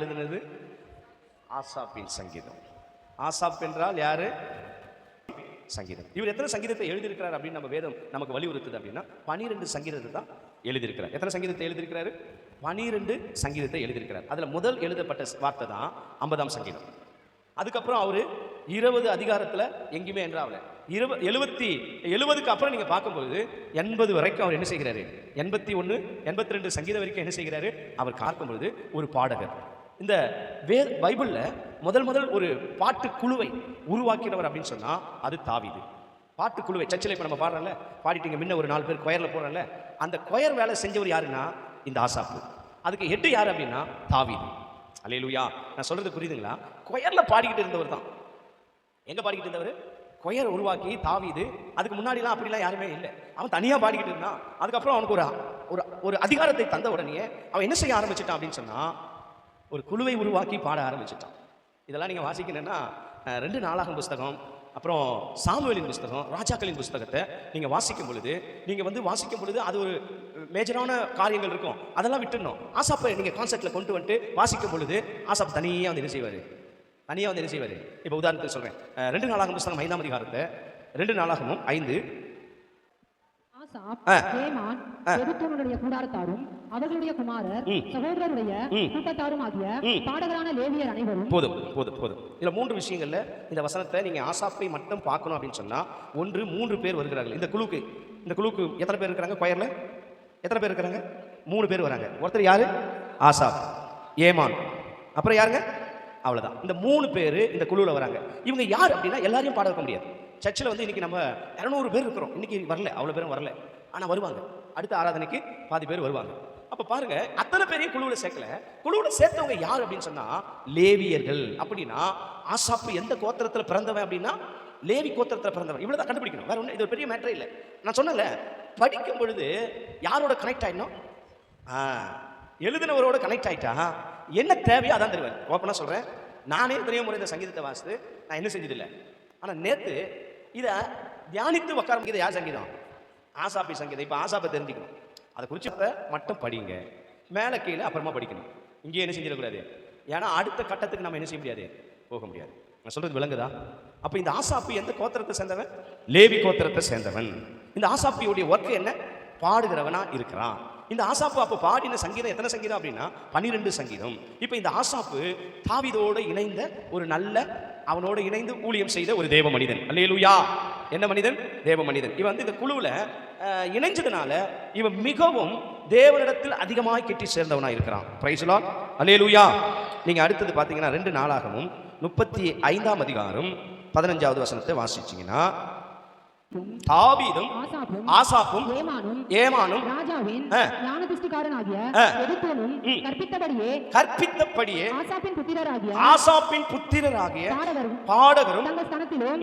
எழுதினது? ஆசாப்பின் சங்கீதம். ஆசாப் என்றால் யாரு? சங்கீதம். இவர் எத்தனை சங்கீதத்தை எழுதியிருக்கிறார் அப்படின்னு நம்ம வேதம் நமக்கு வலியுறுத்துது அப்படின்னா 12 சங்கீதத்தை தான் எழுதியிருக்கிறார். எத்தனை சங்கீதத்தை எழுதியிருக்கிறாரு? 12 சங்கீதத்தை எழுதியிருக்கிறார். அதுல முதல் எழுதப்பட்ட வார்த்தை தான் 50ஆம் சங்கீதம். அதுக்கப்புறம் அவரு 20 அதிகாரத்துல எங்கேயுமே என்றாவல 70க்கு அப்புறம் நீங்க பார்க்கும்போது 80 வரைக்கும் அவர் என்ன செய்கிறாரு? 81 82 சங்கீதம் வரைக்கும் என்ன செய்கிறாரு? அவர் பார்க்கும்போது ஒரு பாடகர். இந்த பைபிள்ல முதல் ஒரு பாட்டு குழுவை உருவாக்கினவர் அப்படின்னு சொன்னா அது தாவீது. பாட்டு குழுவை சர்ச்சில் இப்ப நம்ம பாடுறோம்ல, பாடிட்டீங்க முன்ன ஒரு 4 பேர் கொயர்ல போறோம்ல, அந்த கொயர் வேலை செஞ்சவர் யாருன்னா இந்த ஆசாப்பு. அதுக்கு ஹெட் யாரு அப்படின்னா தாவீது. அல்லேலூயா. நான் சொல்றது புரியுதுங்களா? கொயர்ல பாடிக்கிட்டு இருந்தவர் தான். எங்க பாடிக்கிட்டு இருந்தவர்? கொயர் உருவாக்கி தாவீது. அதுக்கு முன்னாடிலாம் அப்படிலாம் யாருமே இல்லை. அவன் தனியா பாடிக்கிட்டு இருந்தான். அதுக்கப்புறம் அவனுக்கு ஒரு அதிகாரத்தை தந்த உடனே அவன் என்ன செய்ய ஆரம்பிச்சிட்டான் அப்படின்னு சொன்னா ஒரு குழுவை உருவாக்கி பாட ஆரம்பிச்சிட்டான். இதெல்லாம் நீங்க வாசிக்கணும்னா 2 நாளாகமம் புஸ்தகம், அப்புறம் சாமுவேலின் புஸ்தகம், ராஜாக்களின் புஸ்தகத்தை நீங்க வாசிக்கும் பொழுது வாசிக்கும் பொழுது அது ஒரு மேஜரான காரியங்கள் இருக்கும். அதெல்லாம் விட்டுணும். ஆசாப்பை நீங்க கான்செப்ட்ல கொண்டு வந்துட்டு வாசிக்கும் பொழுது ஆசாப் தனியா வந்து என்ன செய்வாரு? இப்போ உதாரணத்துக்கு சொல்றேன். 2 நாளாகமம் புஸ்தகம் 5ஆம் அதிகாரத்தை 2 நாளாகமும் 5 கூடாரத்தாரும் அவர்களுடைய குமாரர் சகோதரருடைய கூட்டத்தாரும் ஆகிய பாடகரான லேவியர் அனைவரும். போதும். இதுல 3 விஷயங்கள்ல இந்த வசனத்தை நீங்க ஆசாப்பை மட்டும் பார்க்கணும் அப்படின்னு சொன்னா, 3 பேர் வருகிறார்கள் இந்த குழுக்கு. எத்தனை பேர் இருக்கிறாங்க? கொயர்ல எத்தனை பேர் இருக்கிறாங்க? 3 பேர் வராங்க. ஒருத்தர் யாரு? ஆசாப், ஏமான், அப்புறம் யாருங்க? அவ்வளவுதான். இந்த 3 பேர் இந்த குழுவில் வராங்க. இவங்க யார் அப்படின்னா எல்லாரையும் பாட வைக்க முடியாது. சர்ச்சில் இன்னைக்கு நம்ம 200 பேர் இருக்கிறோம். இன்னைக்கு வரல, அவ்வளோ பேரும் வரல. ஆனால் வருவாங்க. அடுத்த ஆராதனைக்கு பாதி பேர் வருவாங்க. அப்போ பாருங்க, அத்தனை பேரையும் குழுவில் சேர்க்கல. குழுவில் சேர்த்தவங்க யார் அப்படின்னு சொன்னா லேவியர்கள். அப்படின்னா ஆசாப்பு எந்த கோத்திரத்தில் பிறந்தவன் அப்படின்னா லேவி கோத்திரத்தில் பிறந்தவன். இவ்வளவுதான் கண்டுபிடிக்கணும். வேற ஒன்றும் இது ஒரு பெரிய மேட்டரே இல்லை. நான் சொன்னல, படிக்கும் பொழுது யாரோட கனெக்ட் ஆயிடணும்? எழுதினவரோட கனெக்ட் ஆயிட்டா என்ன தேவையோ அதான் தருவார். ஓப்பனா சொல்றேன், நானே எத்தனையோ முறை இந்த சங்கீதத்தை வாசித்து நான் என்ன செஞ்சதில்லை. ஆனா நேத்து இதை தியானித்து உட்கார இதை யார் சங்கீதம்? ஆசாப்பி சங்கீதம். இப்ப ஆசாப்பை தெரிஞ்சுக்கணும். அதை குறிச்சதை மட்டும் படிங்க. மேலே கீழே அப்புறமா படிக்கணும். இங்கே என்ன செஞ்சிடக்கூடாது. ஏன்னா அடுத்த கட்டத்துக்கு நம்ம என்ன செய்ய முடியாது, போக முடியாது. நான் சொல்றது விளங்குதா? அப்ப இந்த ஆசாப்பி எந்த கோத்திரத்தை சேர்ந்தவன்? லேவி கோத்திரத்தை சேர்ந்தவன். இந்த ஆசாப்பியுடைய ஒர்க் என்ன? பாடுகிறவனா இருக்கிறான். இந்த ஆசாப்பு அப்போ பாடின சங்கீதம் எத்தனை சங்கீதம் அப்படின்னா 12 சங்கீதம். இப்போ இந்த ஆசாப்பு தாவீதோடு இணைந்த ஒரு நல்ல, அவனோடு இணைந்து ஊழியம் செய்த ஒரு தேவ மனிதன். அல்லேலூயா. என்ன மனிதன்? தேவ மனிதன். இவன் இந்த குழுவில் இணைஞ்சதுனால இவன் மிகவும் தேவனிடத்தில் அதிகமாக கிட்டி சேர்ந்தவனாக இருக்கிறான். Praise the lord. அல்லேலூயா. நீங்க அடுத்தது பார்த்தீங்கன்னா 2 நாளாகமும் 35ஆம் அதிகாரம் 15வது வசனத்தை வாசிச்சீங்கன்னா, தாவீதும் ஆசாப்பும் ஏமானும் ராஜாவின் ஞானதிஷ்டிகாரனாகிய எதுத்தோனும் கற்பித்தபடியே ஆசாப்பின் புத்திரராகிய பாடகரும் தங்கள் ஸ்தானத்திலும்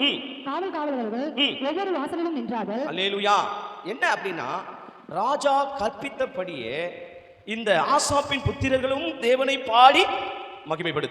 காவல்காரர்கள் ஒவ்வொரு வாசலிலும் நின்றார்கள். அல்லேலூயா. என்ன அப்படின்னா, ராஜா கற்பித்தபடியே இந்த ஆசாப்பின் புத்திரர்களும் தேவனை பாடி மகிமைப்படுத்து